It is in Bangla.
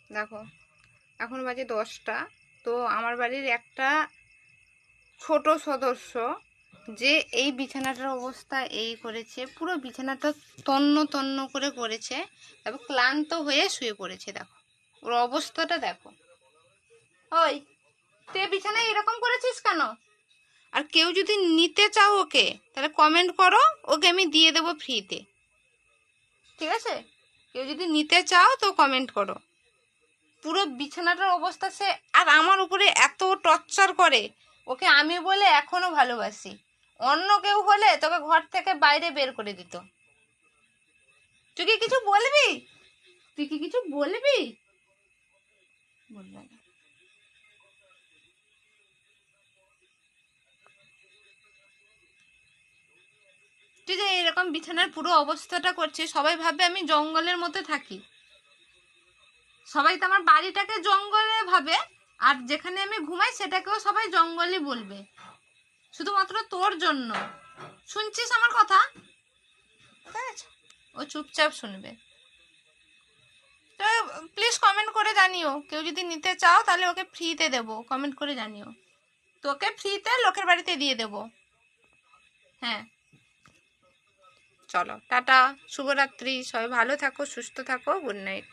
দেখো এখন বাজে 10টা। তো আমার বাড়ির একটা ছোট সদস্য যে এই বিছানাটার অবস্থা এই করেছে, পুরো বিছানাটা তন্ন তন্ন করে করেছে, তারপর ক্লান্ত হয়ে শুয়ে পড়েছে। দেখো ওর অবস্থাটা দেখো। ওই তুই বিছানায় এরকম করেছিস কেন? আর কেউ যদি নিতে চাও ওকে, তাহলে কমেন্ট করো, ওকে আমি দিয়ে দেবো ফ্রিতে, ঠিক আছে? কেউ যদি নিতে চাও তো কমেন্ট করো। পুরো বিছানাটার অবস্থা সে, আর আমার উপরে এত টর্চার করে। ওকে আমি বলে এখনো ভালোবাসি, অন্য কেউ হলে তোকে ঘর থেকে বাইরে বের করে দিত। তুই কি কিছু বলবি? তুই কি কিছু বলবি? বলবে না। তুই যে এরকম বিছানার পুরো অবস্থাটা করছিস, সবাই ভাববে আমি জঙ্গলের মধ্যে থাকি। সবাই তো আমার বাড়িটাকে জঙ্গলে ভাবে, আর যেখানে আমি ঘুমাই সেটাকেও সবাই জঙ্গলই বলবে, শুধুমাত্র তোর জন্য। শুনছিস আমার কথা? ও চুপচাপ শুনবে। তো প্লিজ কমেন্ট করে জানিও, কেউ যদি নিতে চাও তাহলে ওকে ফ্রিতে দেবো, কমেন্ট করে জানিও। তোকে ফ্রিতে লোকের বাড়িতে দিয়ে দেবো। হ্যাঁ, চলো টাটা, শুভরাত্রি, সবাই ভালো থাকো, সুস্থ থাকো, গুড নাইট।